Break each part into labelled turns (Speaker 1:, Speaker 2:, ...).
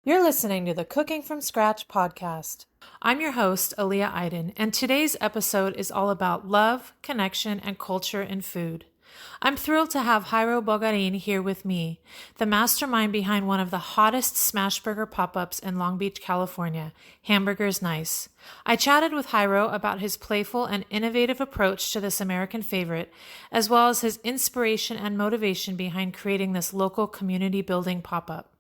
Speaker 1: You're listening to the Cooking from Scratch podcast. I'm your host, Aliye Aydin, and today's episode is all about love, connection, and culture in food. I'm thrilled to have Jairo Bogarin here with me, the mastermind behind one of the hottest smash burger pop-ups in Long Beach, California, Hamburgers Nice. I chatted with Jairo about his playful and innovative approach to this American favorite, as well as his inspiration and motivation behind creating this local community building pop-up.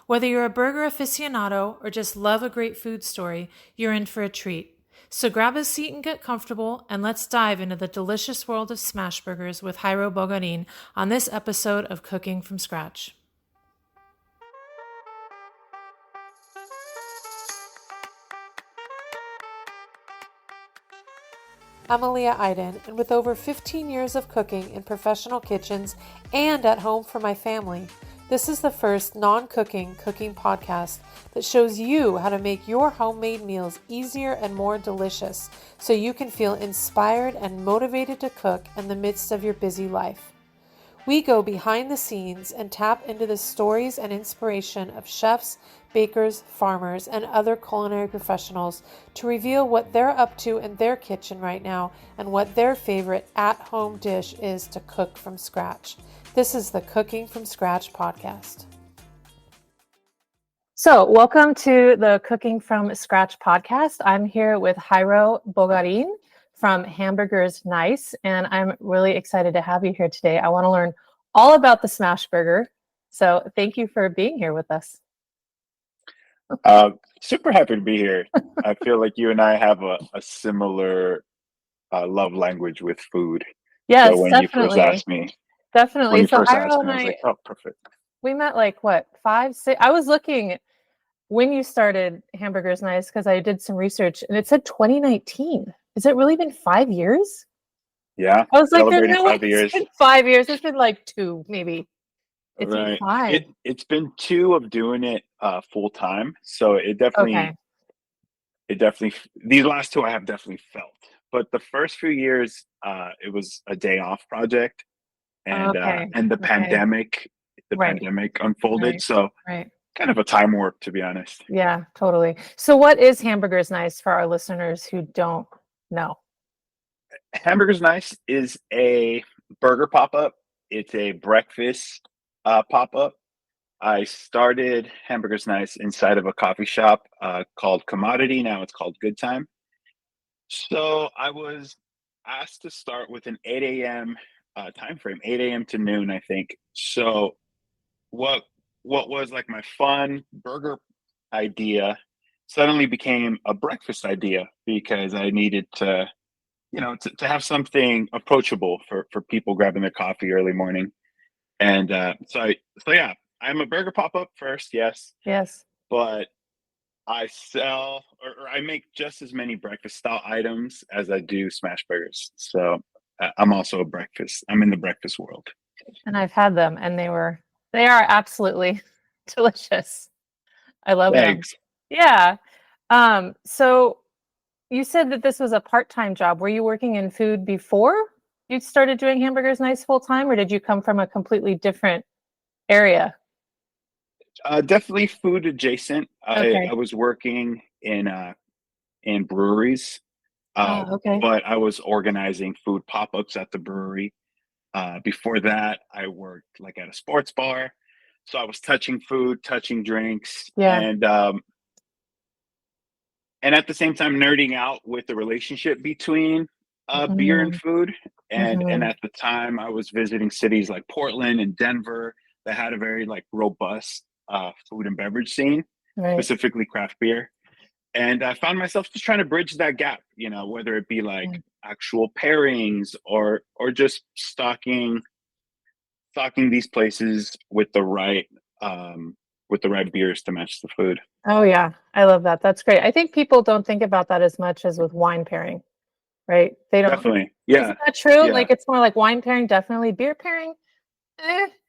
Speaker 1: Whether you're a burger aficionado or just love a great food story, you're in for a treat. So grab a seat and get comfortable, and let's dive into the delicious world of smash burgers with Jairo Bogarin on this episode of Cooking from Scratch. I'm Aliye Aydin, and with over 15 years of cooking in professional kitchens and at home for my family, this is the first non-cooking cooking podcast that shows you how to make your homemade meals easier and more delicious so you can feel inspired and motivated to cook in the midst of your busy life. We go behind the scenes and tap into the stories and inspiration of chefs, bakers, farmers, and other culinary professionals to reveal what they're up to in their kitchen right now and what their favorite at-home dish is to cook from scratch. This is the Cooking from Scratch podcast. So, welcome to the Cooking from Scratch podcast. I'm here with Jairo Bogarin from Hamburgers Nice, and I'm really excited to have you here today. I want to learn all about the smash burger. So, thank you for being here with us.
Speaker 2: Super happy to be here. I feel like you and I have a similar love language with food.
Speaker 1: Yes,
Speaker 2: so when
Speaker 1: definitely.
Speaker 2: you first asked me,
Speaker 1: Definitely. So
Speaker 2: I
Speaker 1: and
Speaker 2: was like, oh, perfect.
Speaker 1: We met like what, 5, 6? I was looking when you started Hamburgers Nice because I did some research and it said 2019. Has it really been 5 years?
Speaker 2: Yeah,
Speaker 1: I was like, there's
Speaker 2: celebrating
Speaker 1: no way
Speaker 2: 5 years.
Speaker 1: it's been 5 years. It's been like 2, maybe. It's been
Speaker 2: Right.
Speaker 1: 5.
Speaker 2: It's been 2 of doing it full time. So it definitely these last 2 I have definitely felt. But the first few years, it was a day off project, and the pandemic unfolded.
Speaker 1: Right.
Speaker 2: So
Speaker 1: Right.
Speaker 2: kind of a time warp, to be honest.
Speaker 1: Yeah, totally. So what is Hamburgers Nice for our listeners who don't know?
Speaker 2: Hamburgers Nice is a burger pop-up. It's a breakfast pop-up. I started Hamburgers Nice inside of a coffee shop called Commodity. Now it's called Good Time. So I was asked to start with an 8 a.m. Time frame, 8 a.m. to noon, I think. So what was like my fun burger idea suddenly became a breakfast idea because I needed to to have something approachable for people grabbing their coffee early morning. And so yeah, I'm a burger pop-up first, yes.
Speaker 1: Yes.
Speaker 2: But I sell or I make just as many breakfast style items as I do smash burgers. So I'm in the breakfast world.
Speaker 1: And I've had them and they are absolutely delicious. I love
Speaker 2: Thanks.
Speaker 1: them. Yeah. So you said that this was a part-time job. Were you working in food before you started doing Hamburgers Nice full time, or did you come from a completely different area?
Speaker 2: Definitely food adjacent.
Speaker 1: Okay.
Speaker 2: I was working in breweries,
Speaker 1: Okay.
Speaker 2: but I was organizing food pop-ups at the brewery. Before that, I worked like at a sports bar, so I was touching food, touching drinks,
Speaker 1: Yeah.
Speaker 2: and at the same time nerding out with the relationship between beer and food. And at the time, I was visiting cities like Portland and Denver that had a very like robust food and beverage scene,
Speaker 1: Right.
Speaker 2: specifically craft beer. And I found myself just trying to bridge that gap, whether it be like actual pairings or just stocking these places with the right beers to match the food.
Speaker 1: Oh yeah, I love that. That's great. I think people don't think about that as much as with wine pairing, right? They don't.
Speaker 2: Definitely, yeah.
Speaker 1: Isn't that true?
Speaker 2: Yeah.
Speaker 1: Like it's more like wine pairing, definitely. Beer pairing,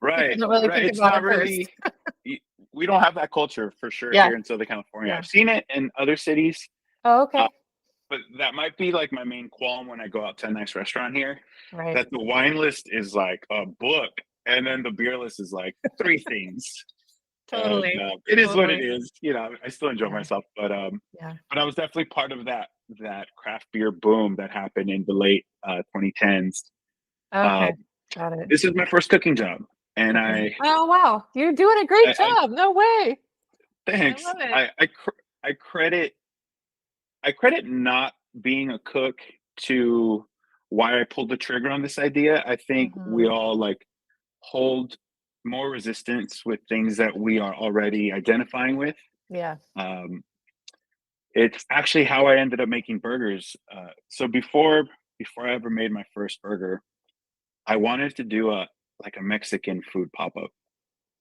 Speaker 2: Right.
Speaker 1: don't really think
Speaker 2: It's
Speaker 1: about
Speaker 2: not
Speaker 1: it
Speaker 2: really. We don't have that culture for sure
Speaker 1: Yeah.
Speaker 2: here in Southern California.
Speaker 1: Yeah.
Speaker 2: I've seen it in other cities.
Speaker 1: Oh, okay.
Speaker 2: But that might be like my main qualm when I go out to a nice restaurant here.
Speaker 1: Right.
Speaker 2: That the wine list is like a book, and then the beer list is like 3 things. and
Speaker 1: Totally.
Speaker 2: it is what it
Speaker 1: Totally.
Speaker 2: is. You know, I still enjoy
Speaker 1: Yeah.
Speaker 2: myself,
Speaker 1: Yeah.
Speaker 2: but I was definitely part of that craft beer boom that happened in the late 2010s. Uh,
Speaker 1: Okay. Got it.
Speaker 2: this is my first cooking job, and
Speaker 1: Okay. Oh, wow. You're doing a great
Speaker 2: I
Speaker 1: job. No way. I
Speaker 2: thanks.
Speaker 1: love it.
Speaker 2: I credit not being a cook to why I pulled the trigger on this idea. I think we
Speaker 1: Mhm.
Speaker 2: all like hold more resistance with things that we are already identifying with.
Speaker 1: Yeah.
Speaker 2: Um, it's actually how I ended up making burgers. So before I ever made my first burger, I wanted to do a like a Mexican food pop up,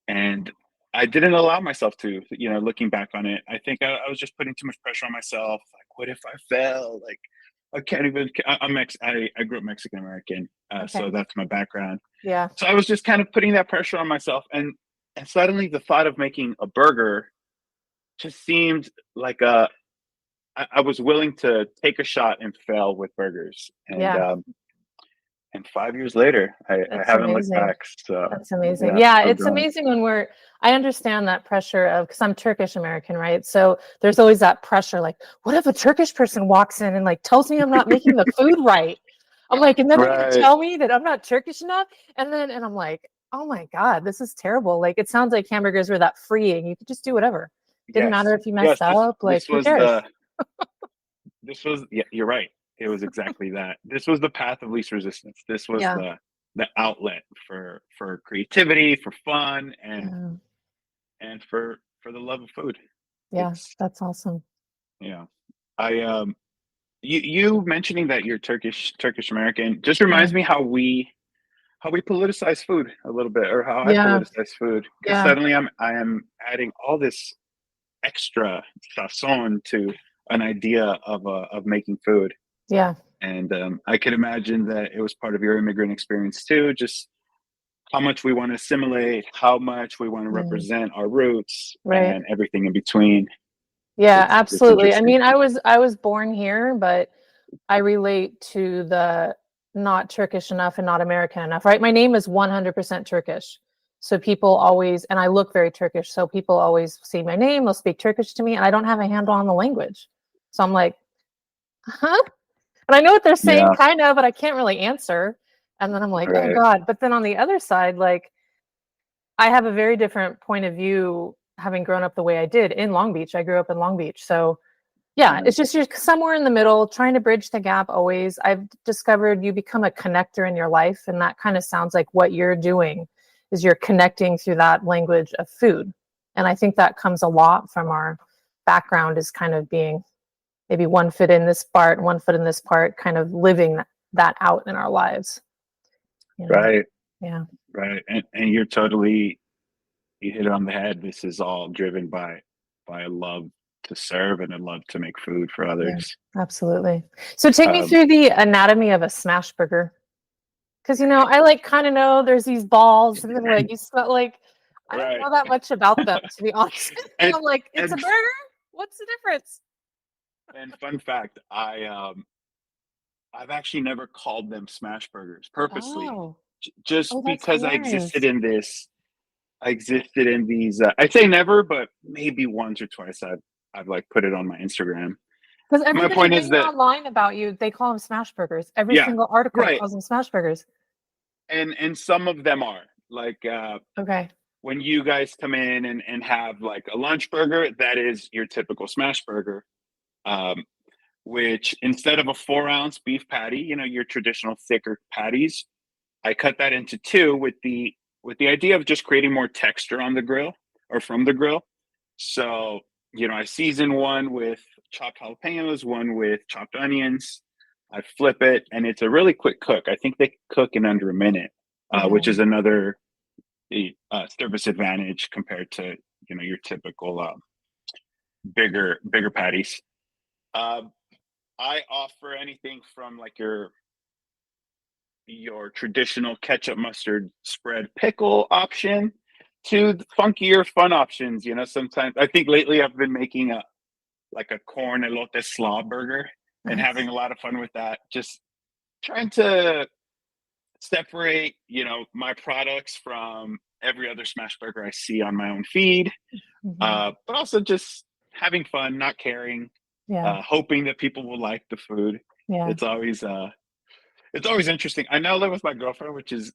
Speaker 2: and I didn't allow myself to. You know, looking back on it, I think I was just putting too much pressure on myself. Like, what if I fail? Like, I can't even. I grew up Mexican American,
Speaker 1: Okay.
Speaker 2: so that's my background.
Speaker 1: Yeah.
Speaker 2: So I was just kind of putting that pressure on myself, and suddenly the thought of making a burger just seemed like I was willing to take a shot and fail with burgers,
Speaker 1: Yeah.
Speaker 2: and 5 years later, I
Speaker 1: That's
Speaker 2: haven't looked
Speaker 1: amazing.
Speaker 2: back. So
Speaker 1: That's amazing.
Speaker 2: yeah,
Speaker 1: Yeah,
Speaker 2: still
Speaker 1: it's
Speaker 2: going.
Speaker 1: amazing when I understand that pressure of, because I'm Turkish American, right? So there's always that pressure, like, what if a Turkish person walks in and like tells me I'm not making the food right? I'm like, and then they're gonna
Speaker 2: Right.
Speaker 1: tell me that I'm not Turkish enough. And I'm like, oh my God, this is terrible. Like it sounds like hamburgers were that freeing. You could just do whatever. Didn't
Speaker 2: Yes.
Speaker 1: matter if you
Speaker 2: Yes.
Speaker 1: messed
Speaker 2: This
Speaker 1: up, like
Speaker 2: this
Speaker 1: who
Speaker 2: was
Speaker 1: cares?
Speaker 2: the this was yeah. You're right. It was exactly that. This was the path of least resistance. This was
Speaker 1: Yeah.
Speaker 2: the outlet for creativity, for fun,
Speaker 1: Yeah.
Speaker 2: and for the love of food.
Speaker 1: Yeah.
Speaker 2: It's
Speaker 1: That's awesome.
Speaker 2: you know I you mentioning that you're Turkish American just reminds
Speaker 1: Yeah.
Speaker 2: me how we politicize food a little bit, or how I
Speaker 1: Yeah.
Speaker 2: politicize food, because
Speaker 1: Yeah.
Speaker 2: suddenly I am adding all this extra sazon to an idea of making food.
Speaker 1: Yeah.
Speaker 2: And I can imagine that it was part of your immigrant experience too, just how much we want to assimilate, how much we want to
Speaker 1: Yeah.
Speaker 2: represent our roots,
Speaker 1: Right.
Speaker 2: and everything in between.
Speaker 1: Yeah,
Speaker 2: It's
Speaker 1: absolutely. I
Speaker 2: interesting.
Speaker 1: mean, I was born here, but I relate to the not Turkish enough and not American enough, right? My name is 100% Turkish. So people always, and I look very Turkish. So people always see my name, they'll speak Turkish to me, and I don't have a handle on the language. So I'm like, huh? And I know what they're saying,
Speaker 2: Yeah.
Speaker 1: kind of, but I can't really answer. And then I'm like, oh
Speaker 2: Right.
Speaker 1: God. But then on the other side, like, I have a very different point of view having grown up the way I did in Long Beach. I grew up in Long Beach. So yeah,
Speaker 2: Right.
Speaker 1: it's just you're somewhere in the middle, trying to bridge the gap always. I've discovered you become a connector in your life, and that kind of sounds like what you're doing is you're connecting through that language of food. And I think that comes a lot from our background is kind of being maybe one foot in this part, one foot in this part, kind of living that out in our lives, you know.
Speaker 2: Right.
Speaker 1: Yeah.
Speaker 2: Right. And you're totally you hit it on the head. This is all driven by a love to serve and a love to make food for
Speaker 1: Yeah,
Speaker 2: others.
Speaker 1: absolutely. So take me
Speaker 2: Um,
Speaker 1: through the anatomy of a smash burger. Because I like kind of know there's these balls, and then like you smell like I don't
Speaker 2: right.
Speaker 1: know that much about them to be honest. And
Speaker 2: and
Speaker 1: I'm like, it's a
Speaker 2: and
Speaker 1: burger. What's the difference?
Speaker 2: and fun fact, I've actually never called them smash burgers purposely,
Speaker 1: Oh,
Speaker 2: just
Speaker 1: oh, that's
Speaker 2: because
Speaker 1: hilarious.
Speaker 2: I existed in these. I'd say never, but maybe once or twice I've like put it on my Instagram.
Speaker 1: Because
Speaker 2: My
Speaker 1: everybody
Speaker 2: point is
Speaker 1: reading
Speaker 2: that
Speaker 1: online about you, they call them smash burgers. Every
Speaker 2: yeah,
Speaker 1: single article
Speaker 2: right,
Speaker 1: calls them smash burgers.
Speaker 2: and some of them are like
Speaker 1: Okay.
Speaker 2: when you guys come in and have like a lunch burger, that is your typical smash burger. Um, which instead of a 4 ounce beef patty, your traditional thicker patties, I cut that into two with the idea of just creating more texture on the grill or from the grill. So, I season one with chopped jalapenos, one with chopped onions. I flip it, and it's a really quick cook. I think they cook in under a minute, which
Speaker 1: Yeah.
Speaker 2: is another service advantage compared to your typical bigger patties. Uh, I offer anything from like your traditional ketchup mustard spread pickle option to the funkier fun options. Sometimes I think lately I've been making a like a corn elote slaw burger and having
Speaker 1: Nice.
Speaker 2: a lot of fun with that. Just trying to separate, my products from every other smash burger I see on my own feed,
Speaker 1: Hmm.
Speaker 2: but also just having fun, not caring,
Speaker 1: Yeah.
Speaker 2: hoping that people will like the food.
Speaker 1: Yeah.
Speaker 2: It's always it's always interesting. I now live with my girlfriend, which is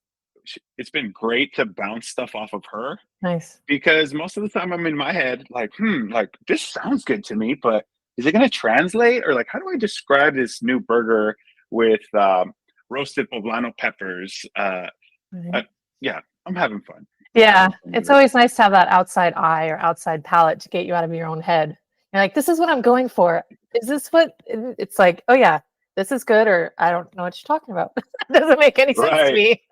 Speaker 2: it's been great to bounce stuff off of her
Speaker 1: Nice.
Speaker 2: because most of the time I'm in my head like, like this sounds good to me, but is it going to translate or like how do I describe this new burger with roasted poblano peppers? Uh,
Speaker 1: Right.
Speaker 2: yeah, I'm having fun. I'm
Speaker 1: Yeah,
Speaker 2: having fun
Speaker 1: it's
Speaker 2: with it.
Speaker 1: always nice to have that outside eye or outside palette to get you out of your own head. You're like, this is what I'm going for. Is this what it's like? Oh yeah, this is good, or I don't know what you're talking about. Doesn't make any sense to
Speaker 2: Right,
Speaker 1: me.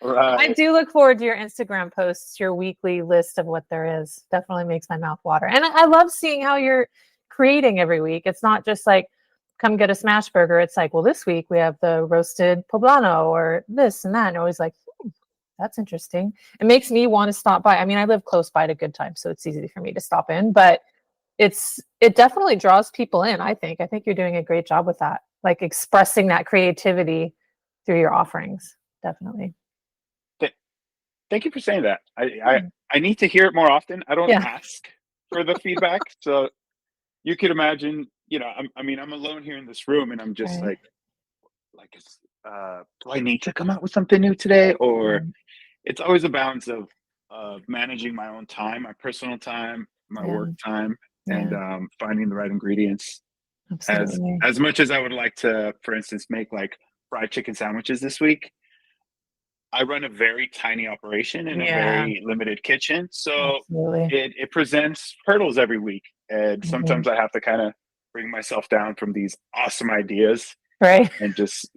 Speaker 1: I
Speaker 2: right.
Speaker 1: do look forward to your Instagram posts, your weekly list of what there is. Definitely makes my mouth water. And I love seeing how you're creating every week. It's not just like, come get a smash burger. It's like, well, this week we have the roasted poblano or this and that. And always like, that's interesting. It makes me want to stop by. I mean, I live close by to Good Time, so it's easy for me to stop in, but it definitely draws people in, I think. I think you're doing a great job with that, like expressing that creativity through your offerings. Definitely.
Speaker 2: Th- Thank you for saying that.
Speaker 1: Yeah.
Speaker 2: I need to hear it more often. I don't
Speaker 1: Yeah.
Speaker 2: ask for the feedback, so you could imagine. I mean, I'm alone here in this room, and I'm just
Speaker 1: Right.
Speaker 2: is, do I need to come out with something new today, or
Speaker 1: Mm.
Speaker 2: it's always a balance of managing my own time, my personal time, my
Speaker 1: Yeah.
Speaker 2: work time, and
Speaker 1: Yeah.
Speaker 2: finding the right ingredients.
Speaker 1: Absolutely.
Speaker 2: As much as I would like to, for instance, make like fried chicken sandwiches this week, I run a very tiny operation in a
Speaker 1: Yeah.
Speaker 2: very limited kitchen, so
Speaker 1: Absolutely.
Speaker 2: it presents hurdles every week, and
Speaker 1: Hmm.
Speaker 2: sometimes I have to kind of bring myself down from these awesome ideas
Speaker 1: Right.
Speaker 2: and just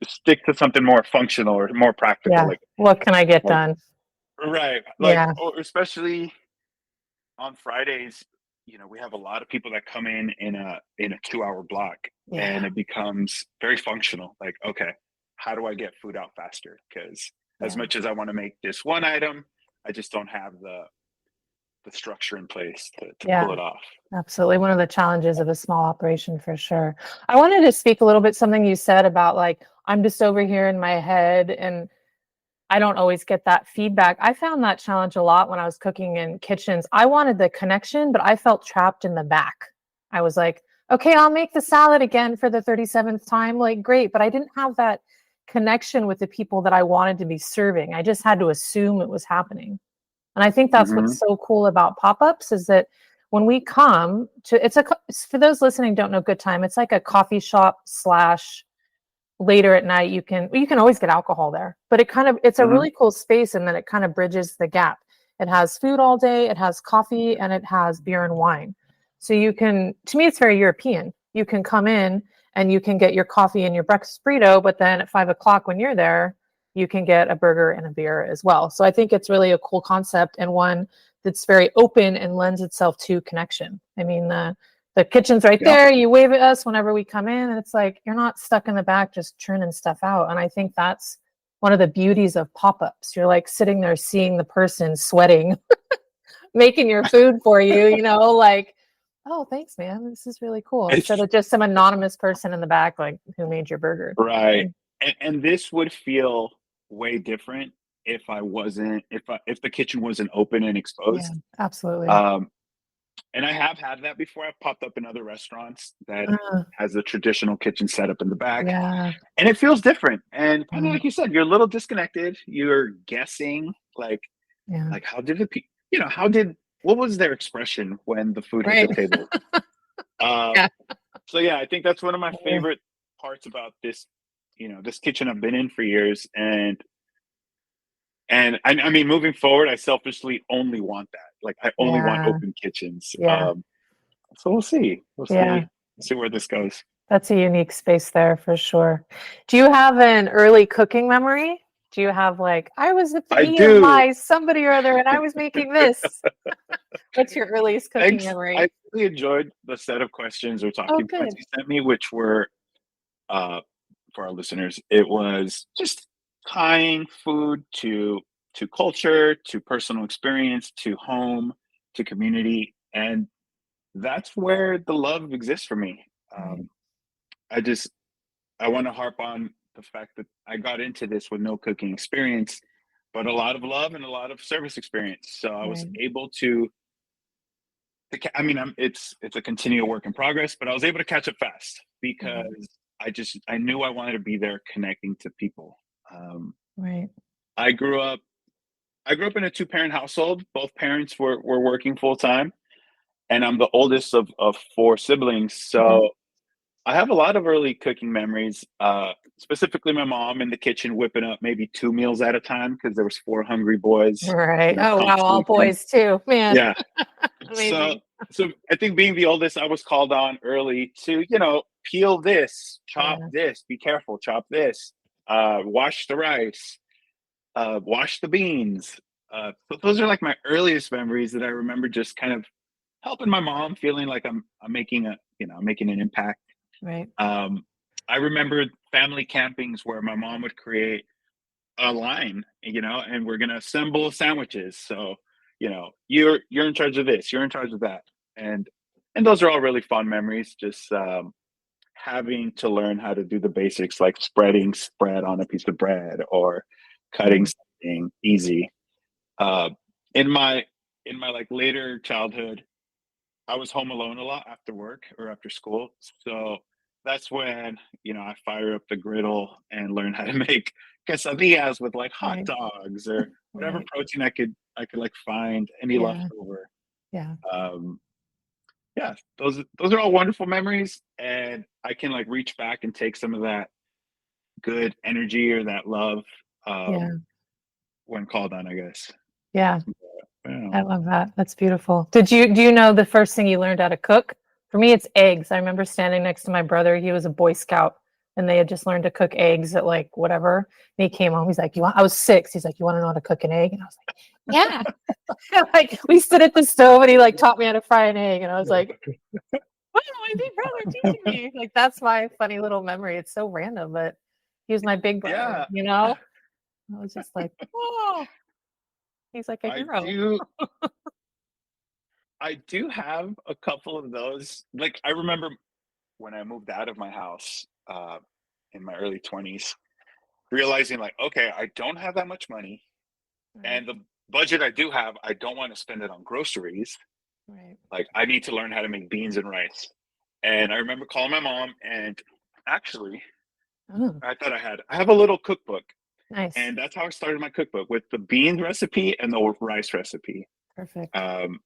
Speaker 2: stick to something more functional or more practical,
Speaker 1: Yeah. What can I get
Speaker 2: like
Speaker 1: done?
Speaker 2: right, like
Speaker 1: Yeah.
Speaker 2: or especially on Fridays, we have a lot of people that come in a 2 hour block, and
Speaker 1: Yeah.
Speaker 2: it becomes very functional. Like, okay, how do I get food out faster? Because as
Speaker 1: Yeah.
Speaker 2: much as I want to make this one item, I just don't have the structure in place to
Speaker 1: Yeah.
Speaker 2: pull it off.
Speaker 1: Absolutely. One of the challenges of a small operation for sure. I wanted to speak a little bit something you said about like, I'm just over here in my head and I don't always get that feedback. I found that challenge a lot when I was cooking in kitchens. I wanted the connection, but I felt trapped in the back. I was like, okay, I'll make the salad again for the 37th time. Like, great. But I didn't have that connection with the people that I wanted to be serving. I just had to assume it was happening. And I think that's
Speaker 2: Hmm.
Speaker 1: what's so cool about pop-ups is that when we come to it's for those listening don't know Good Time, it's like a coffee shop slash later at night you can always get alcohol there, but it's a
Speaker 2: Hmm.
Speaker 1: really cool space and then it kind of bridges the gap. It has food all day, it has coffee, and it has beer and wine. So you can, to me it's very European. You can come in and you can get your coffee and your breakfast burrito, but then at 5 o'clock when you're there you can get a burger and a beer as well. So I think it's really a cool concept and one that's very open and lends itself to connection. I mean, the kitchen's right
Speaker 2: Yeah.
Speaker 1: there. You wave at us whenever we come in, and it's like you're not stuck in the back just churning stuff out. And I think that's one of the beauties of pop-ups. You're like sitting there seeing the person sweating, making your food for you, like, oh, thanks, man. This is really cool. Instead
Speaker 2: It's
Speaker 1: of just some anonymous person in the back, like, who made your burger?
Speaker 2: right, and this would feel way different if I wasn't if the kitchen wasn't open and
Speaker 1: Yeah,
Speaker 2: exposed.
Speaker 1: absolutely.
Speaker 2: Um, And I have had that before. I've popped up in other restaurants that
Speaker 1: Uh,
Speaker 2: has a traditional kitchen setup in the back,
Speaker 1: yeah.
Speaker 2: and it feels different. And kind of
Speaker 1: Yeah.
Speaker 2: like you said, you're a little disconnected. You're guessing,
Speaker 1: Yeah.
Speaker 2: how did how did what was their expression when the food hit the
Speaker 1: Right.
Speaker 2: table? Uh,
Speaker 1: Yeah.
Speaker 2: so yeah, I think that's one of my favorite parts about this. This kitchen I've been in for years, and I mean, moving forward, I selfishly only want that. Like, I only want
Speaker 1: Yeah.
Speaker 2: open kitchens.
Speaker 1: Yeah.
Speaker 2: So we'll see. We'll
Speaker 1: Yeah.
Speaker 2: see where this goes.
Speaker 1: That's a unique space there for sure. Do you have an early cooking memory? Do you have like, I was at the
Speaker 2: I do.
Speaker 1: EMI, somebody or other, and I was making this? What's your earliest cooking
Speaker 2: Thanks. I
Speaker 1: memory?
Speaker 2: really enjoyed the set of questions or
Speaker 1: Oh,
Speaker 2: talking points
Speaker 1: good.
Speaker 2: you sent me, which were uh, for our listeners. It was just tying food to culture, to personal experience, to home, to community, and that's where the love exists for me.
Speaker 1: Right.
Speaker 2: I just I want to harp on the fact that I got into this with no cooking experience. but a lot of love and a lot of service experience. So I was
Speaker 1: Right.
Speaker 2: able to I mean, it's a continual work in progress, but I was able to catch up fast
Speaker 1: Right.
Speaker 2: because I knew I wanted to be there connecting to people. Um,
Speaker 1: Right.
Speaker 2: I grew up I grew up in a two-parent household. Both parents were working full time, and I'm the oldest of four siblings.
Speaker 1: Mhm.
Speaker 2: So I have a lot of early cooking memories. Specifically, my mom in the kitchen whipping up maybe two meals at a time because there was four hungry boys,
Speaker 1: Right. Oh, wow, all
Speaker 2: constantly coming.
Speaker 1: boys too. Man,
Speaker 2: Yeah, so
Speaker 1: amazing.
Speaker 2: so I think being the oldest, I was called on early to, peel this, chop
Speaker 1: Yeah.
Speaker 2: this, be careful, chop this, wash the rice, wash the beans. So those are like my earliest memories that I remember just kind of helping my mom, feeling like I'm making making an impact.
Speaker 1: Right.
Speaker 2: Um, I remember family campings where my mom would create a line, and we're gonna assemble sandwiches. So, you're in charge of this, you're in charge of that, and those are all really fun memories. Just having to learn how to do the basics, like spreading spread on a piece of bread or cutting
Speaker 1: Right.
Speaker 2: something easy. Uh, in my like later childhood, I was home alone a lot after work or after school. So that's when, I fire up the griddle and learn how to make quesadillas with like hot
Speaker 1: Right.
Speaker 2: dogs or whatever
Speaker 1: Right.
Speaker 2: protein I could like find any
Speaker 1: Yeah.
Speaker 2: leftover.
Speaker 1: Yeah.
Speaker 2: Um, yeah, those are all wonderful memories, and I can like reach back and take some of that good energy or that love
Speaker 1: Yeah.
Speaker 2: um, when called on, I guess.
Speaker 1: Yeah.
Speaker 2: Yeah.
Speaker 1: I love that. That's beautiful. Do you know the first thing you learned how to cook? For me, it's eggs. I remember standing next to my brother. He was a Boy Scout, and they had just learned to cook eggs at like whatever. And he came home. He's like, "You want?" I was 6. He's like, "You want to know how to cook an egg?" And I was like, "Yeah." Like we stood at the stove, and he like taught me how to fry an egg, and I was like, "Wow, my big brother teaching me!" Like that's my funny little memory. It's so random, but he was my big brother.
Speaker 2: Yeah,
Speaker 1: I was just like, "Oh, he's like a
Speaker 2: I
Speaker 1: hero."
Speaker 2: do. I do have a couple of those. Like I remember when I moved out of my house in my early 20s, realizing like, okay, I don't have that much money,
Speaker 1: Right.
Speaker 2: and the budget I do have, I don't want to spend it on groceries.
Speaker 1: Right.
Speaker 2: Like I need to learn how to make beans and rice. And I remember calling my mom, and actually,
Speaker 1: Oh,
Speaker 2: I have a little cookbook,
Speaker 1: nice.
Speaker 2: and that's how I started my cookbook with the bean recipe and the rice recipe.
Speaker 1: Perfect.
Speaker 2: Um,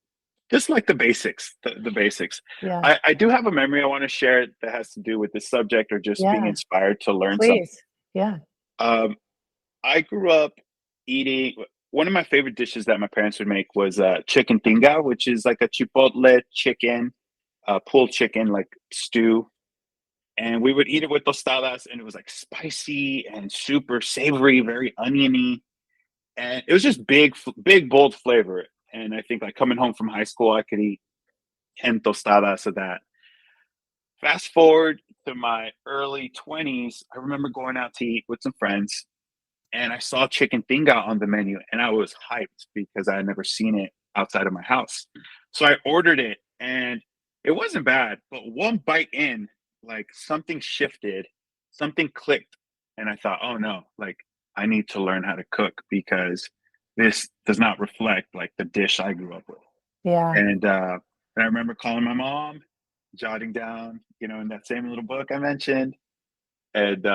Speaker 2: just like the basics, the basics.
Speaker 1: Yeah.
Speaker 2: I do have a memory I want to share that has to do with this subject or just being
Speaker 1: Yeah.
Speaker 2: inspired to learn something.
Speaker 1: Please. Yeah.
Speaker 2: Um, I grew up eating one of my favorite dishes that my parents would make was chicken tinga, which is like a chipotle chicken, pulled chicken, like stew. And we would eat it with tostadas, and it was like spicy and super savory, very oniony, and it was just big, bold flavor. And I think like coming home from high school, I could eat 10 tostadas of that. Fast forward to my early 20s, I remember going out to eat with some friends, and I saw chicken tinga on the menu, and I was hyped because I had never seen it outside of my house. So I ordered it, and it wasn't bad, but one bite in, like something shifted, something clicked, and I thought, oh no, like I need to learn how to cook because this does not reflect like the dish I grew up with.
Speaker 1: Yeah.
Speaker 2: And I remember calling my mom, jotting down, in that same little book I mentioned, and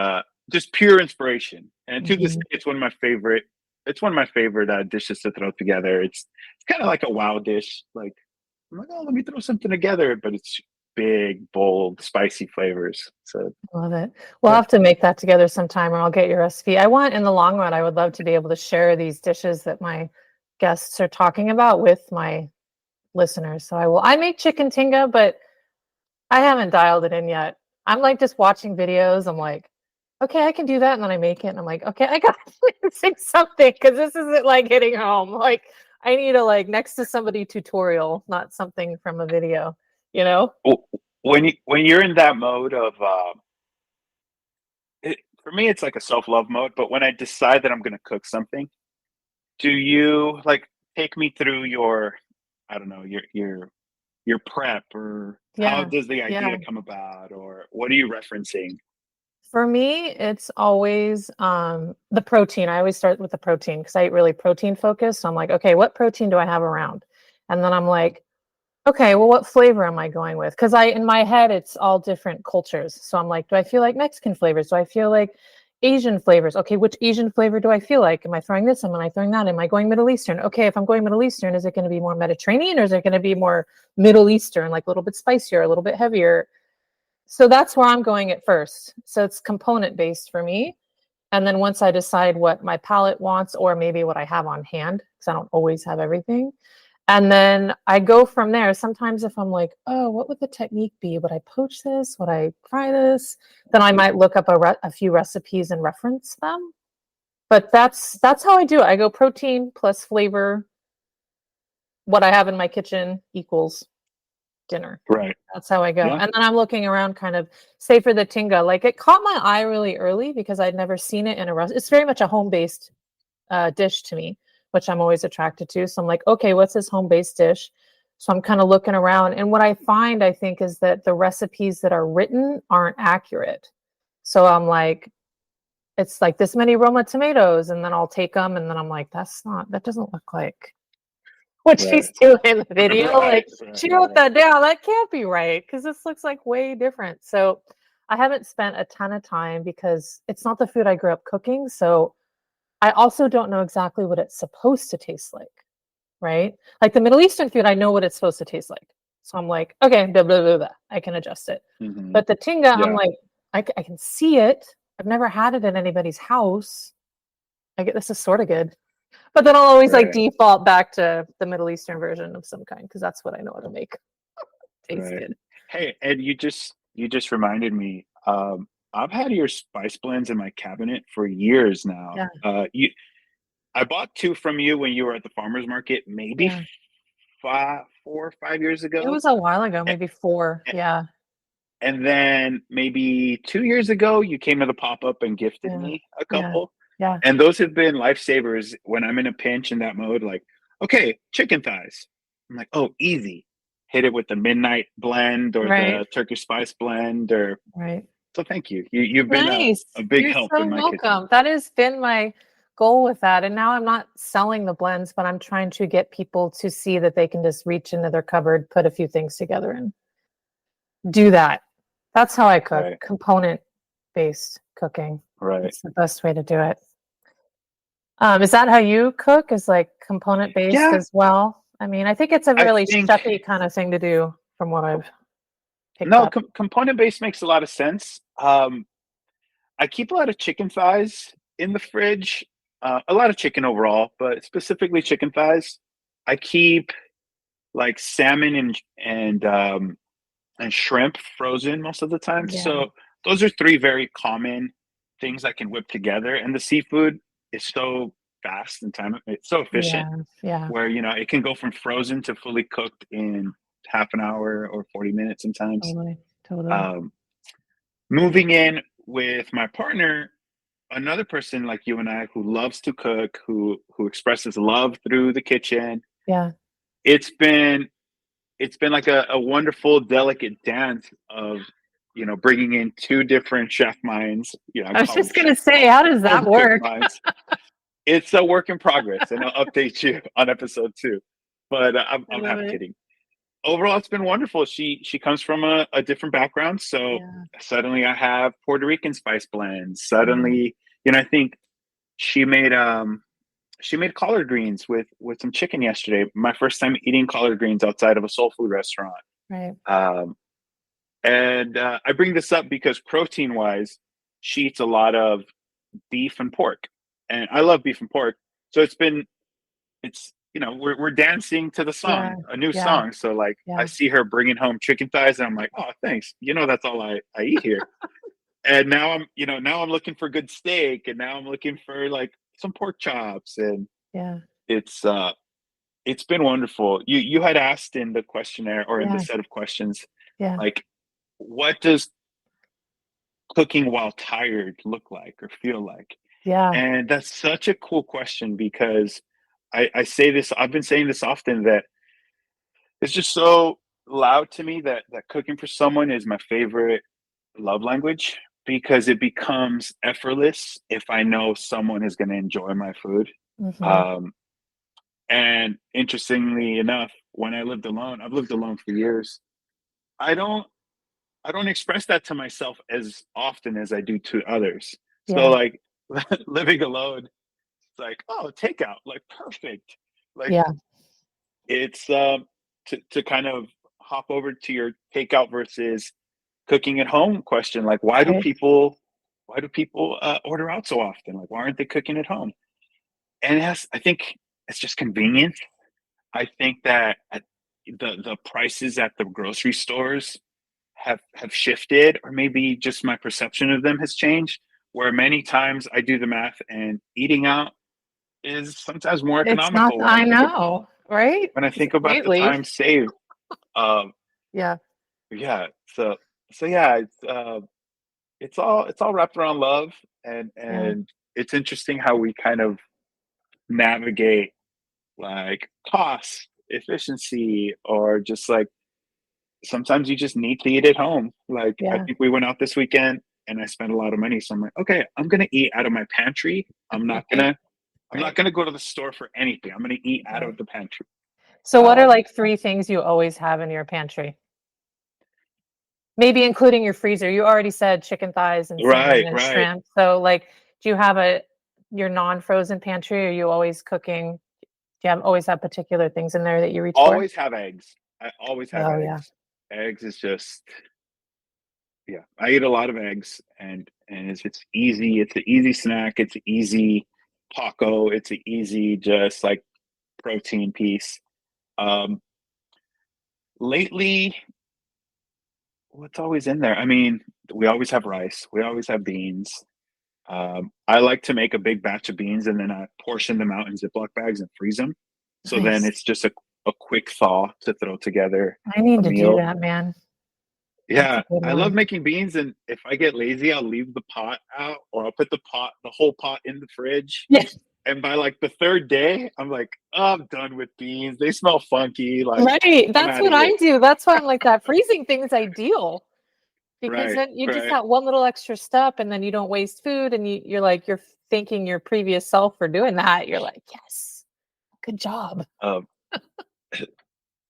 Speaker 2: just pure inspiration. And to this day,
Speaker 1: Mhm.
Speaker 2: it's one of my favorite. It's one of my favorite dishes to throw together. It's kind of like a wow dish. Like I'm like, oh, let me throw something together, but it's big, bold, spicy flavors. So
Speaker 1: Love it. We'll
Speaker 2: yeah,
Speaker 1: have to make that together sometime, or I'll get your recipe. I want, in the long run, I would love to be able to share these dishes that my guests are talking about with my listeners. So I will. I make chicken tinga, but I haven't dialed it in yet. I'm like just watching videos. I'm like, okay, I can do that, and then I make it, and I'm like, okay, I got to say something because this isn't like hitting home. Like, I need a like next to somebody tutorial, not something from a video. You know?
Speaker 2: when you're in that mode of for me, it's like a self love mode. But when I decide that I'm going to cook something, do you like take me through your, I don't know, your prep, or how
Speaker 1: Yeah,
Speaker 2: does the idea
Speaker 1: yeah.
Speaker 2: come about, or what are you referencing?
Speaker 1: For me, it's always the protein. I always start with the protein because I eat really protein focused. So I'm like, okay, what protein do I have around? And then I'm like, okay, well, what flavor am I going with? Because in my head, it's all different cultures. So I'm like, do I feel like Mexican flavors? Do I feel like Asian flavors? Okay, which Asian flavor do I feel like? Am I throwing this? Am I throwing that? Am I going Middle Eastern? Okay, if I'm going Middle Eastern, is it going to be more Mediterranean or is it going to be more Middle Eastern, like a little bit spicier, a little bit heavier? So that's where I'm going at first. So it's component based for me. And then once I decide what my palate wants, or maybe what I have on hand, because I don't always have everything, and then I go from there. Sometimes if I'm like, oh, what would the technique be? Would I poach this? Would I fry this? Then I might look up a few recipes and reference them. But that's how I do it. I go protein plus flavor. What I have in my kitchen equals dinner.
Speaker 2: Right.
Speaker 1: That's how I go.
Speaker 2: Yeah.
Speaker 1: And then I'm looking around kind of, say for the Tinga, like it caught my eye really early because I'd never seen it in a restaurant. It's very much a home-based dish to me, which I'm always attracted to. So I'm like, okay, what's this home-based dish? So I'm kind of looking around. And what I find, I think, is that the recipes that are written aren't accurate. So I'm like, it's like this many Roma tomatoes, and then I'll take them, and then I'm like, that doesn't look like what
Speaker 2: Right.
Speaker 1: she's doing in the video.
Speaker 2: Right.
Speaker 1: Like,
Speaker 2: Right.
Speaker 1: she wrote that down. That can't be right because this looks like way different. So I haven't spent a ton of time because it's not the food I grew up cooking. So I also don't know exactly what it's supposed to taste like, right? Like the Middle Eastern food, I know what it's supposed to taste like. So I'm like, okay, blah, blah, blah, blah. I can adjust it.
Speaker 2: Hmm.
Speaker 1: But the Tinga, I'm
Speaker 2: Yeah.
Speaker 1: like, I can see it. I've never had it in anybody's house. I get this is sort of good. But then I'll always like
Speaker 2: Right.
Speaker 1: default back to the Middle Eastern version of some kind because that's what I know how to make. Tastes
Speaker 2: Right.
Speaker 1: good.
Speaker 2: Hey, Ed, you just reminded me. I've had your spice blends in my cabinet for years now.
Speaker 1: Yeah,
Speaker 2: I bought two from you when you were at the farmers market, maybe
Speaker 1: yeah.
Speaker 2: 4 or 5 years
Speaker 1: It
Speaker 2: ago.
Speaker 1: was a while ago,
Speaker 2: A-
Speaker 1: maybe 4.
Speaker 2: a-
Speaker 1: Yeah,
Speaker 2: And then maybe 2 years ago, you came to the pop-up and gifted
Speaker 1: yeah,
Speaker 2: me a
Speaker 1: yeah,
Speaker 2: couple.
Speaker 1: yeah.
Speaker 2: And those have been lifesavers when I'm in a pinch in that mode. Like, okay, chicken thighs. I'm like, oh, easy. Hit it with the midnight blend or
Speaker 1: Right,
Speaker 2: the Turkish spice blend. Or
Speaker 1: right.
Speaker 2: so. Thank you. You've been
Speaker 1: Nice.
Speaker 2: a big
Speaker 1: You're
Speaker 2: help
Speaker 1: so
Speaker 2: in my kitchen.
Speaker 1: welcome. That has been my goal with that. And now I'm not selling the blends, but I'm trying to get people to see that they can just reach into their cupboard, put a few things together, and do that. That's how I cook,
Speaker 2: Right.
Speaker 1: component based cooking.
Speaker 2: Right.
Speaker 1: It's the best way to do it. Is that how you cook? Is like component based
Speaker 2: Yeah.
Speaker 1: as well? I mean, I think it's a
Speaker 2: I
Speaker 1: really
Speaker 2: think
Speaker 1: chefy kind of thing to do from what I've picked
Speaker 2: no
Speaker 1: up.
Speaker 2: component based makes a lot of sense. I keep a lot of chicken thighs in the fridge. A lot of chicken overall, but specifically chicken thighs. I keep like salmon and shrimp frozen most of the time.
Speaker 1: Yeah,
Speaker 2: So those are three very common things I can whip together. And the seafood is so fast and time it's so efficient
Speaker 1: yeah, yeah.
Speaker 2: where it can go from frozen to fully cooked in half an hour or 40 minutes sometimes.
Speaker 1: Totally, totally.
Speaker 2: Um, moving in with my partner, another person like you and I who loves to cook, who expresses love through the kitchen.
Speaker 1: Yeah.
Speaker 2: It's been it's been like a wonderful, delicate dance of bringing in two different chef minds. I
Speaker 1: I was
Speaker 2: call them
Speaker 1: just gonna say, how does that
Speaker 2: cook
Speaker 1: work?
Speaker 2: minds. It's a work in progress, and I'll update you on episode 2. But
Speaker 1: I
Speaker 2: I'm
Speaker 1: love
Speaker 2: half
Speaker 1: it.
Speaker 2: kidding. Overall, it's been wonderful. She comes from a different background, so
Speaker 1: Yeah,
Speaker 2: suddenly I have Puerto Rican spice blends.
Speaker 1: yeah.
Speaker 2: Suddenly, I think she made she made collard greens with some chicken yesterday. My first time eating collard greens outside of a soul food restaurant.
Speaker 1: Right.
Speaker 2: Um, and I bring this up because protein wise, she eats a lot of beef and pork, and I love beef and pork. So it's we're dancing to the
Speaker 1: Yeah,
Speaker 2: song, a new
Speaker 1: yeah,
Speaker 2: song. So like I
Speaker 1: yeah.
Speaker 2: see her bringing home chicken thighs, and I'm like, oh, thanks. That's all I eat here. And now I'm looking for good steak, and now I'm looking for like some pork chops, and
Speaker 1: Yeah,
Speaker 2: it's uh it's been wonderful. You had asked in the questionnaire or in the
Speaker 1: yeah,
Speaker 2: set of questions,
Speaker 1: yeah,
Speaker 2: like, what does cooking while tired look like or feel like?
Speaker 1: yeah,
Speaker 2: And that's such a cool question because I say this, I've been saying this often, that it's just so loud to me that cooking for someone is my favorite love language. because it becomes effortless if I know someone is going to enjoy my food.
Speaker 1: Mm-hmm.
Speaker 2: Um, and interestingly enough, when I lived alone, I've lived alone for years. I don't I don't express that to myself as often as I do to others. So
Speaker 1: Yeah.
Speaker 2: like living alone, it's like, oh, takeout, like perfect. Like
Speaker 1: Yeah.
Speaker 2: it's to kind of hop over to your takeout versus cooking at home question. Like
Speaker 1: Right.
Speaker 2: why do people order out so often? Like why aren't they cooking at home? And I think it's just convenient. I think that the prices at the grocery stores have shifted, or maybe just my perception of them has changed. Where many times I do the math, and eating out is sometimes more
Speaker 1: It's not,
Speaker 2: economical
Speaker 1: I know, right?
Speaker 2: when I think about the
Speaker 1: Lately.
Speaker 2: time saved. Um,
Speaker 1: Yeah.
Speaker 2: yeah, so yeah, it's all wrapped around love,
Speaker 1: Yeah.
Speaker 2: and it's interesting how we kind of navigate like cost, efficiency, or just like sometimes you just need to eat at home. Like I
Speaker 1: Yeah.
Speaker 2: think we went out this weekend and I spent a lot of money. So I'm like, okay, I'm gonna eat out of my pantry.
Speaker 1: Right.
Speaker 2: I'm not
Speaker 1: Right.
Speaker 2: gonna go to the store for anything. I'm gonna eat out
Speaker 1: Right.
Speaker 2: of the pantry.
Speaker 1: So what are
Speaker 2: Um,
Speaker 1: like three things you always have in your pantry? Maybe including your freezer. You already said chicken thighs and salmon
Speaker 2: right,
Speaker 1: and
Speaker 2: right.
Speaker 1: shrimp. So like, do you have a your non-frozen pantry? Are you always cooking? Do you always have particular things in there that you reach for?
Speaker 2: Always have eggs. I always have
Speaker 1: Oh yeah.
Speaker 2: eggs. Eggs is just yeah. I eat a lot of eggs, and it's easy. It's an easy snack. It's an easy taco. It's an easy just like protein piece. Um, lately, what's always in there? I mean, we always have rice. We always have beans. I like to make a big batch of beans and then I portion them out in Ziploc bags and freeze them. So then
Speaker 1: Nice.
Speaker 2: it's just a quick thaw to throw together
Speaker 1: I
Speaker 2: a
Speaker 1: need to do
Speaker 2: meal.
Speaker 1: that, man. That's a
Speaker 2: Yeah,
Speaker 1: good
Speaker 2: I love
Speaker 1: one.
Speaker 2: making beans, and if I get lazy, I'll leave the pot out, or I'll put the whole pot in the fridge.
Speaker 1: Yeah.
Speaker 2: And by like the third day, I'm like, oh, I'm done with beans. They smell funky. Like,
Speaker 1: Right.
Speaker 2: I'm
Speaker 1: That's
Speaker 2: out of
Speaker 1: what
Speaker 2: here.
Speaker 1: I do. That's why I'm like that freezing thing is ideal because
Speaker 2: Right,
Speaker 1: then you just
Speaker 2: right.
Speaker 1: got one little extra step and then you don't waste food and you're like you're thanking your previous self for doing that. You're like, yes, good job.
Speaker 2: Um,
Speaker 1: I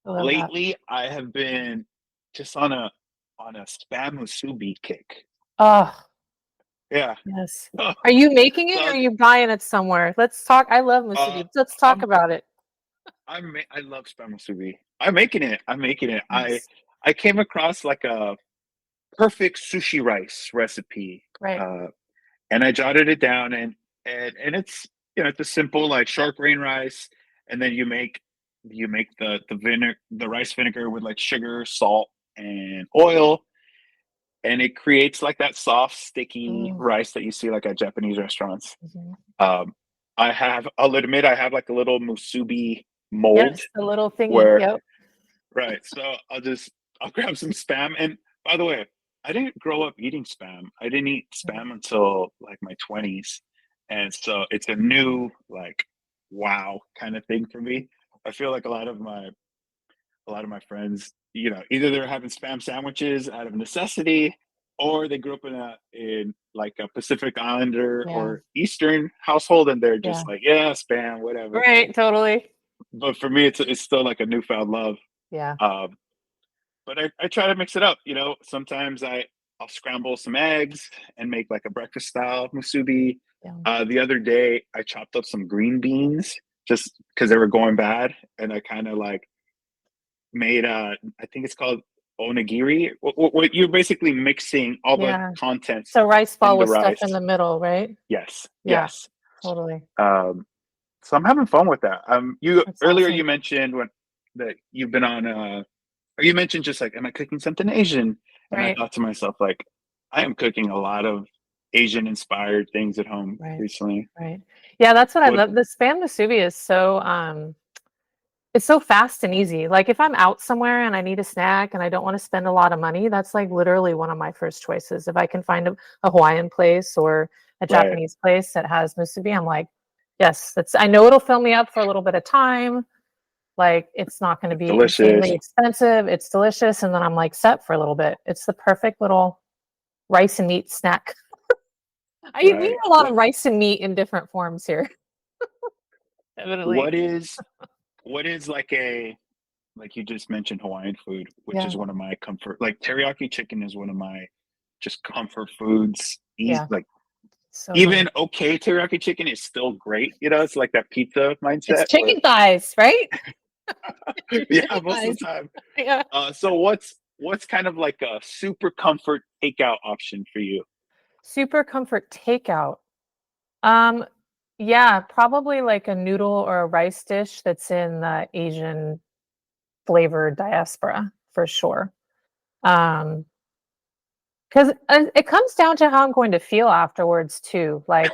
Speaker 1: love that.
Speaker 2: lately, I have been just on a spam musubi kick.
Speaker 1: Oh,
Speaker 2: Yeah.
Speaker 1: yes. Are you making it or are
Speaker 2: So,
Speaker 1: you buying it somewhere? Let's talk. I love
Speaker 2: uh,
Speaker 1: musubi. Let's talk
Speaker 2: I'm
Speaker 1: about it.
Speaker 2: I love spam musubi. I'm making it. I'm making it.
Speaker 1: Nice.
Speaker 2: I came across like a perfect sushi rice recipe,
Speaker 1: Right.
Speaker 2: uh, and I jotted it down, and it's it's a simple like short grain rice, and then you make the rice vinegar with like sugar, salt, and oil, and it creates like that soft, sticky
Speaker 1: Mm,
Speaker 2: rice that you see like at Japanese restaurants.
Speaker 1: mhm.
Speaker 2: Um, I'll admit, I have like a little musubi mold
Speaker 1: Yes, the little thingy.
Speaker 2: where,
Speaker 1: Yep.
Speaker 2: right. So I'll grab some spam. And by the way, I didn't grow up eating spam. I didn't eat spam until like my 20s. And so it's a new, like, wow kind of thing for me. I feel like a lot of my friends, either they're having spam sandwiches out of necessity, or they grew up in like a Pacific Islander
Speaker 1: Yeah.
Speaker 2: or Eastern household, and they're
Speaker 1: Yeah.
Speaker 2: just like, yeah, spam, whatever.
Speaker 1: Right. Totally.
Speaker 2: But for me, it's still like a newfound love.
Speaker 1: Yeah.
Speaker 2: Um, but I try to mix it up. Sometimes I'll scramble some eggs and make like a breakfast style musubi.
Speaker 1: Yeah.
Speaker 2: The other day, I chopped up some green beans just because they were going bad, and I kind of like made I think it's called onigiri. What you're basically mixing all the
Speaker 1: Yeah.
Speaker 2: contents
Speaker 1: So rice ball
Speaker 2: in the
Speaker 1: with stuff
Speaker 2: rice.
Speaker 1: in the middle, right?
Speaker 2: Yes,
Speaker 1: Yeah,
Speaker 2: yes.
Speaker 1: totally.
Speaker 2: Um, so I'm having fun with that. You
Speaker 1: That's
Speaker 2: earlier
Speaker 1: awesome.
Speaker 2: you mentioned that you've been on or you mentioned just like, am I cooking something Asian? And I
Speaker 1: Right,
Speaker 2: thought to myself, like, I am cooking a lot of Asian inspired things at home
Speaker 1: right,
Speaker 2: recently.
Speaker 1: right. Yeah, that's what I
Speaker 2: What
Speaker 1: love. The spam musubi is so it's so fast and easy. Like if I'm out somewhere and I need a snack and I don't want to spend a lot of money, that's like literally one of my first choices. If I can find a Hawaiian place or a
Speaker 2: right.
Speaker 1: Japanese place that has musubi, I'm like, yes, that's I know it'll fill me up for a little bit of time. Like it's not going to
Speaker 2: It's
Speaker 1: be
Speaker 2: delicious.
Speaker 1: insanely expensive. It's delicious, and then I'm like set for a little bit. It's the perfect little. rice and meat snack. We
Speaker 2: Right.
Speaker 1: eat a lot of rice and meat in different forms here. Definitely.
Speaker 2: What is like a like you just mentioned Hawaiian food, which
Speaker 1: Yeah.
Speaker 2: is one of my comfort. Like teriyaki chicken is one of my just comfort foods.
Speaker 1: Yeah.
Speaker 2: Like
Speaker 1: So good.
Speaker 2: even okay teriyaki chicken is still great. You know, it's like that pizza
Speaker 1: It's
Speaker 2: mindset. But
Speaker 1: chicken thighs, right?
Speaker 2: yeah,
Speaker 1: Chicken
Speaker 2: most of
Speaker 1: thighs.
Speaker 2: the time.
Speaker 1: Yeah.
Speaker 2: So what's kind of like a super comfort takeout option for you?
Speaker 1: Super comfort takeout. Um, yeah, probably like a noodle or a rice dish that's in the Asian flavored diaspora for sure. Um, because it comes down to how I'm going to feel afterwards too. Like,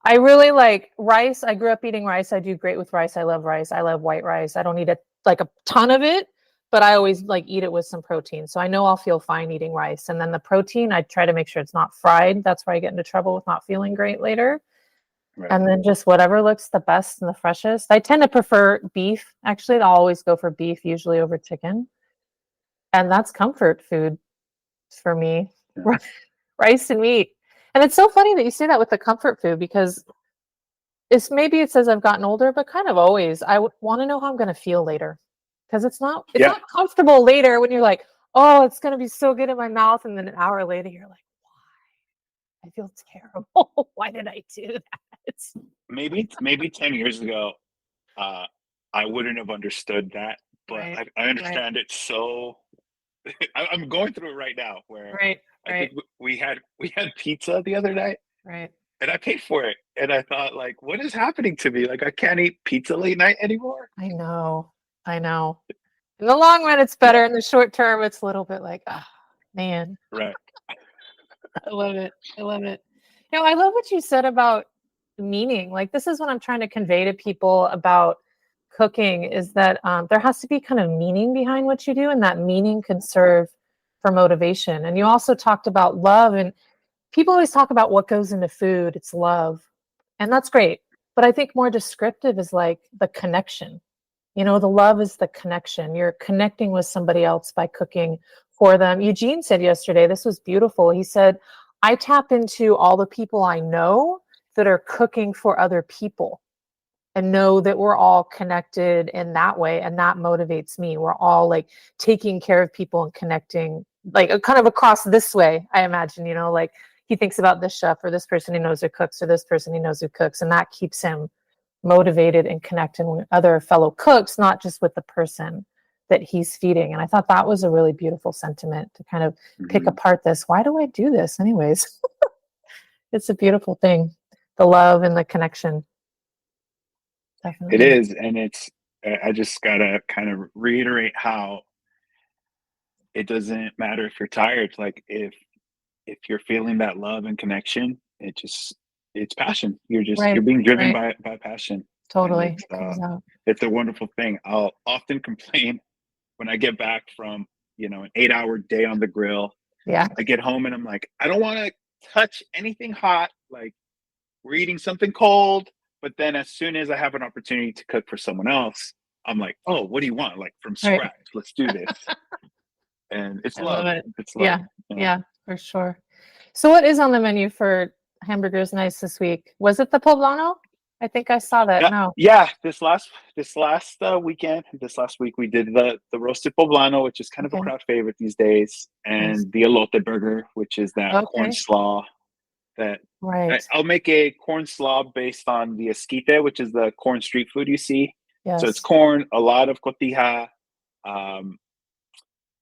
Speaker 1: I really like rice. I grew up eating rice. I do great with rice. I love rice. I love white rice. I don't eat like a ton of it, but I always like eat it with some protein. So I know I'll feel fine eating rice. And then the protein, I try to make sure it's not fried. That's where I get into trouble with not feeling great later.
Speaker 2: Right.
Speaker 1: And then just whatever looks the best and the freshest. I tend to prefer beef. Actually, I'll always go for beef, usually over chicken. And that's comfort food for me.
Speaker 2: Yeah.
Speaker 1: Rice and meat. And it's so funny that you say that with the comfort food because maybe it says I've gotten older, but kind of always I want to know how I'm going to feel later because it's
Speaker 2: Yeah.
Speaker 1: not comfortable later when you're like, oh, it's going to be so good in my mouth, and then an hour later you're like, I feel terrible. Why did I do that?
Speaker 2: Maybe 10 years ago, uh, I wouldn't have understood that, but
Speaker 1: Right,
Speaker 2: I
Speaker 1: right,
Speaker 2: understand it so I'm going through it right now where
Speaker 1: right,
Speaker 2: I think
Speaker 1: right,
Speaker 2: we had pizza the other night
Speaker 1: right.
Speaker 2: and I paid for it. And I thought like, what is happening to me? Like I can't eat pizza late night anymore.
Speaker 1: I know, I know. In the long run, it's
Speaker 2: Yeah,
Speaker 1: better. In the short term, it's a little bit like, ah, man.
Speaker 2: right.
Speaker 1: I love it. I love it. I love what you said about meaning. Like, this is what I'm trying to convey to people about cooking is that there has to be kind of meaning behind what you do, and that meaning can serve for motivation. And you also talked about love, and people always talk about what goes into food, it's love. And that's great. But I think more descriptive is like the connection. The love is the connection. You're connecting with somebody else by cooking for them. Eugene said yesterday, this was beautiful. He said, I tap into all the people I know that are cooking for other people and know that we're all connected in that way. And that motivates me. We're all like taking care of people and connecting, like kind of across this way, I imagine, like he thinks about this chef or this person he knows who cooks or this person he knows who cooks. And that keeps him motivated and connecting with other fellow cooks, not just with the person that he's feeding. And I thought that was a really beautiful sentiment to kind of pick
Speaker 2: Mhm.
Speaker 1: apart this. Why do I do this, anyways? It's a beautiful thing. The love and the connection.
Speaker 2: It
Speaker 1: Definitely.
Speaker 2: is, and I just gotta kind of reiterate how it doesn't matter if you're tired. Like if you're feeling that love and connection, it's passion. You're
Speaker 1: Right.
Speaker 2: being driven
Speaker 1: Right.
Speaker 2: by passion, and
Speaker 1: Totally. It comes out.
Speaker 2: it's a wonderful thing. I'll often complain when I get back from an 8-hour day on the grill.
Speaker 1: Yeah.
Speaker 2: I get home and I'm like, I don't want to touch anything hot. Like we're eating something cold, but then as soon as I have an opportunity to cook for someone else, I'm like, oh, what do you want? Like from
Speaker 1: Right.
Speaker 2: scratch. Let's do this. And it's
Speaker 1: I love
Speaker 2: love.
Speaker 1: it.
Speaker 2: It's love.
Speaker 1: Yeah.
Speaker 2: Yeah.
Speaker 1: Yeah, for sure. So what is on the menu for Hamburgers Nice this week? Was it the poblano? I think I saw that.
Speaker 2: Yeah,
Speaker 1: No.
Speaker 2: yeah. This last week we did the roasted poblano, which is kind of a
Speaker 1: Okay.
Speaker 2: crowd favorite these days,
Speaker 1: Nice.
Speaker 2: and the elote burger, which is that corn
Speaker 1: Okay.
Speaker 2: slaw. That
Speaker 1: Right.
Speaker 2: I'll make a corn slaw based on the esquite, which is the corn street food you see. So it's
Speaker 1: Yes.
Speaker 2: corn, a lot of cotija, um,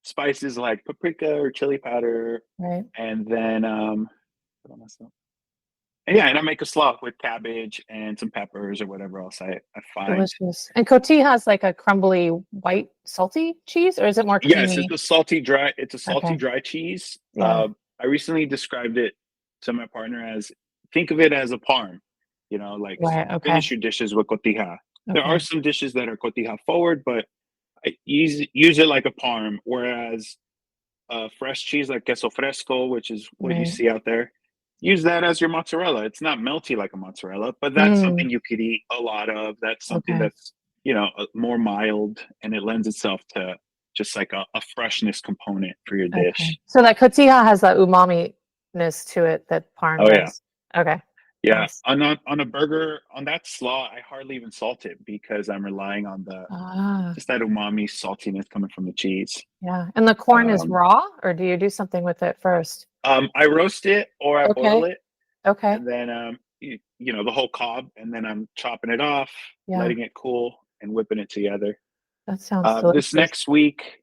Speaker 2: spices like paprika or chili powder,
Speaker 1: Right.
Speaker 2: and then and yeah, and I make a slaw with cabbage and some peppers or whatever else I find.
Speaker 1: Delicious. And cotija has like a crumbly white salty cheese, or is it more
Speaker 2: Yes,
Speaker 1: creamy?
Speaker 2: it's a salty
Speaker 1: Okay.
Speaker 2: dry cheese.
Speaker 1: Yeah.
Speaker 2: I recently described it to my partner as think of it as a parm. Like
Speaker 1: Right. Okay.
Speaker 2: finish your dishes with cotija. There are
Speaker 1: Okay.
Speaker 2: some dishes that are cotija forward, but I use it like a parm. Whereas fresh cheese like queso fresco, which is what you
Speaker 1: Right.
Speaker 2: see out there, use that as your mozzarella. It's not melty like a mozzarella, but that's
Speaker 1: Mm,
Speaker 2: something you could eat a lot of. That's something
Speaker 1: okay.
Speaker 2: that's more mild, and it lends itself to just like a freshness component for your
Speaker 1: Okay.
Speaker 2: dish.
Speaker 1: So that cotija has that umami to it that parm
Speaker 2: Oh yeah.
Speaker 1: does. Okay.
Speaker 2: Yeah.
Speaker 1: Nice.
Speaker 2: On a burger, on that slaw, I hardly even salt it because I'm relying on the
Speaker 1: Ah,
Speaker 2: just that umami saltiness coming from the cheese.
Speaker 1: yeah. And the corn is
Speaker 2: Um,
Speaker 1: raw, or do you do something with it first?
Speaker 2: I roast it or I boil
Speaker 1: Okay.
Speaker 2: it,
Speaker 1: Okay.
Speaker 2: and then you know, the whole cob, and then I'm chopping it off,
Speaker 1: Yeah.
Speaker 2: letting it cool, and whipping it together.
Speaker 1: That sounds
Speaker 2: This
Speaker 1: delicious.
Speaker 2: next week,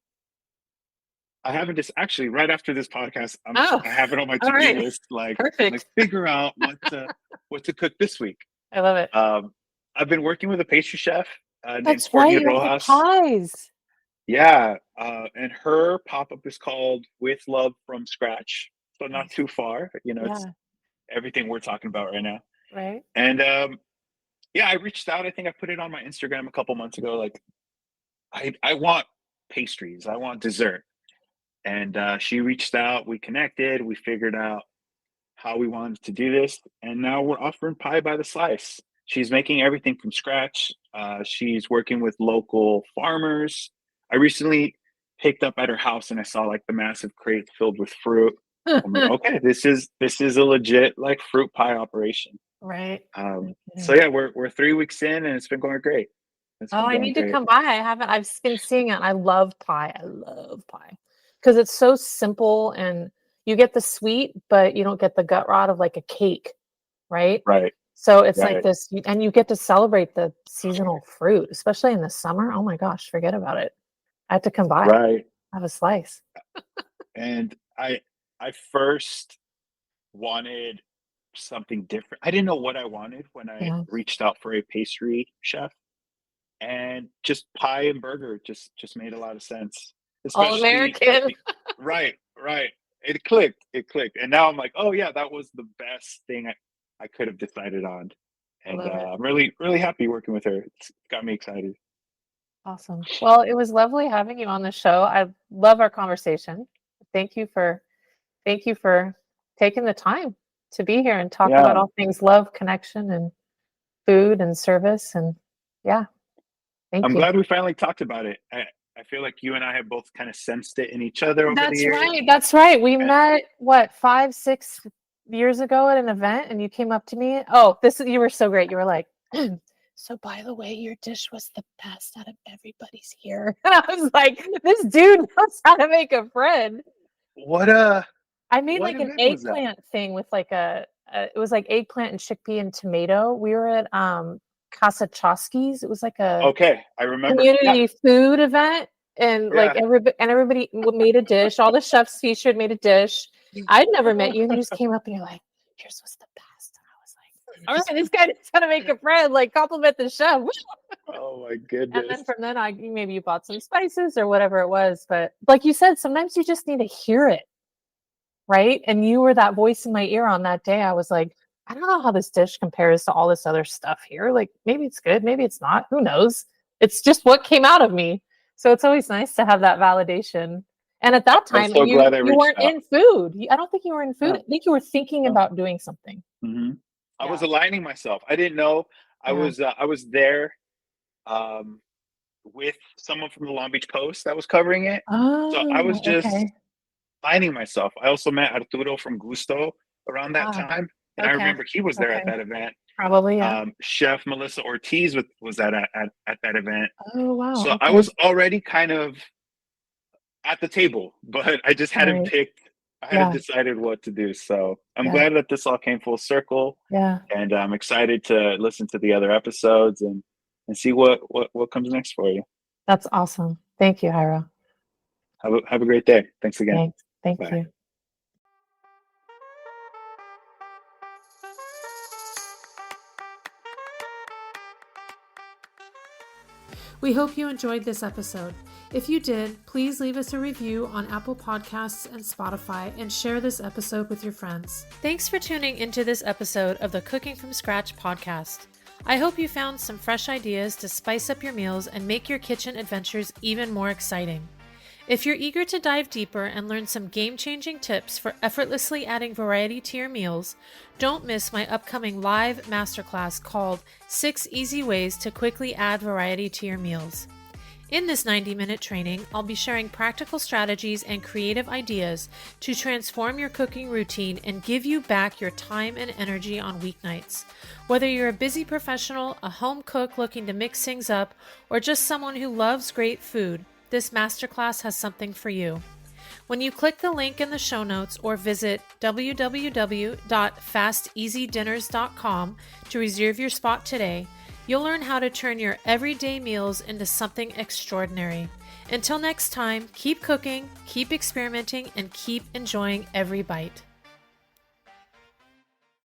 Speaker 2: I haven't just actually right after this podcast,
Speaker 1: Oh,
Speaker 2: I have it on my
Speaker 1: all
Speaker 2: to do
Speaker 1: right.
Speaker 2: list. Like
Speaker 1: Perfect.
Speaker 2: figure out what to cook this week.
Speaker 1: I love it.
Speaker 2: Um, I've been working with a pastry chef named
Speaker 1: That's right.
Speaker 2: Courtney
Speaker 1: You have the
Speaker 2: Rojas.
Speaker 1: pies.
Speaker 2: Yeah, and her pop up is called "With Love from Scratch," so not
Speaker 1: Nice.
Speaker 2: too far. You know, it's
Speaker 1: Yeah.
Speaker 2: everything we're talking about right now.
Speaker 1: Right.
Speaker 2: And yeah, I reached out. I think I put it on my Instagram a couple months ago. Like, I want pastries. I want dessert. And she reached out. We connected. We figured out how we wanted to do this, and now we're offering pie by the slice. She's making everything from scratch. She's working with local farmers. I recently picked up at her house and I saw like the massive crates filled with fruit. I'm like, okay, this is a legit like fruit pie operation.
Speaker 1: Right. No
Speaker 2: So
Speaker 1: kidding.
Speaker 2: yeah, we're 3 weeks in and it's been going great. It's
Speaker 1: Oh,
Speaker 2: been
Speaker 1: I
Speaker 2: going
Speaker 1: need to
Speaker 2: great.
Speaker 1: come by. I haven't. I've been seeing it. I love pie. I love pie because it's so simple and you get the sweet, but you don't get the gut rot of like a cake, right?
Speaker 2: Right,
Speaker 1: So it's like
Speaker 2: right,
Speaker 1: this, and you get to celebrate the seasonal fruit, especially in the summer. Oh my gosh, forget about it. I have to come by.
Speaker 2: right.
Speaker 1: Have a slice.
Speaker 2: And I first wanted something different. I didn't know what I wanted when I
Speaker 1: Yeah.
Speaker 2: reached out for a pastry chef, and just pie and burger just made a lot of sense.
Speaker 1: All
Speaker 2: Especially at
Speaker 1: American.
Speaker 2: the right, right. It clicked. It clicked. And now I'm like, oh yeah, that was the best thing I could have decided on.
Speaker 1: I
Speaker 2: And
Speaker 1: love it.
Speaker 2: I'm really, really happy working with her. It's got me excited.
Speaker 1: Awesome. Well, it was lovely having you on the show. I love our conversation. Thank you for thank you for taking the time to be here and talk about
Speaker 2: Yeah.
Speaker 1: all things love, connection, and food and service. And yeah, thank
Speaker 2: I'm
Speaker 1: you.
Speaker 2: glad we finally talked about it. I feel like you and I have both kind of sensed it in each other over the
Speaker 1: That's
Speaker 2: years.
Speaker 1: right. That's right. We
Speaker 2: And
Speaker 1: met what 5, 6 years ago at an event, and you came up to me. Oh, you were so great. You were like, "So by the way, your dish was the best out of everybody's here." And I was like, "This dude knows how to make a friend."
Speaker 2: what uh
Speaker 1: I made
Speaker 2: what
Speaker 1: like an
Speaker 2: event was that?
Speaker 1: eggplant thing with like it was like eggplant and chickpea and tomato. We were at Casa Chosky's. It was like a
Speaker 2: Okay, I remember. Yeah,
Speaker 1: community food event, and like
Speaker 2: yeah.
Speaker 1: everybody made a dish. All the chefs featured made a dish. I'd never met you, and you just came up and you're like, "Yours was the best." And I was like, "All right, this guy knows how to make a friend. Like, compliment the chef."
Speaker 2: Oh my
Speaker 1: And
Speaker 2: goodness.
Speaker 1: then from then on, maybe you bought some spices or whatever it was. But like you said, sometimes you just need to hear it, right? And you were that voice in my ear on that day. I was like, I don't know how this dish compares to all this other stuff here. Like, maybe it's good, maybe it's not. Who knows? It's just what came out of me. So it's always nice to have that validation. And at that
Speaker 2: I'm
Speaker 1: time,
Speaker 2: so glad I
Speaker 1: you
Speaker 2: reached
Speaker 1: weren't
Speaker 2: out.
Speaker 1: in food. I don't think you were in food.
Speaker 2: No,
Speaker 1: I think you were thinking
Speaker 2: no.
Speaker 1: about doing something.
Speaker 2: Hmm. I was
Speaker 1: Yeah.
Speaker 2: aligning myself. I didn't know
Speaker 1: Yeah.
Speaker 2: I was there um, with someone from the Long Beach Post that was covering it. So I was
Speaker 1: Oh,
Speaker 2: just
Speaker 1: okay.
Speaker 2: aligning myself. I also met Arturo from Gusto around that
Speaker 1: Ah,
Speaker 2: time, and I
Speaker 1: okay.
Speaker 2: remember he was there at
Speaker 1: Okay.
Speaker 2: that event.
Speaker 1: Probably, yeah.
Speaker 2: Chef Melissa Ortiz was at that event.
Speaker 1: Oh, wow.
Speaker 2: So I
Speaker 1: Okay.
Speaker 2: was already kind of at the table, but
Speaker 1: Right.
Speaker 2: I hadn't
Speaker 1: Yeah.
Speaker 2: decided what to do. So I'm
Speaker 1: Yeah.
Speaker 2: glad that this all came full circle,
Speaker 1: Yeah.
Speaker 2: and I'm excited to listen to the other episodes and see what comes next for you.
Speaker 1: That's awesome. Thank you, Jairo.
Speaker 2: Have a great day. Thanks again.
Speaker 1: Thanks. Thank
Speaker 2: Bye.
Speaker 1: you. We hope you enjoyed this episode. If you did, please leave us a review on Apple Podcasts and Spotify and share this episode with your friends. Thanks for tuning into this episode of the Cooking from Scratch podcast. I hope you found some fresh ideas to spice up your meals and make your kitchen adventures even more exciting. If you're eager to dive deeper and learn some game-changing tips for effortlessly adding variety to your meals, don't miss my upcoming live masterclass called 6 Easy Ways to Quickly Add Variety to Your Meals. In this 90-minute training, I'll be sharing practical strategies and creative ideas to transform your cooking routine and give you back your time and energy on weeknights. Whether you're a busy professional, a home cook looking to mix things up, or just someone who loves great food, this masterclass has something for you. When you click the link in the show notes or visit www.fasteasydinners.com to reserve your spot today, you'll learn how to turn your everyday meals into something extraordinary. Until next time, keep cooking, keep experimenting, and keep enjoying every bite.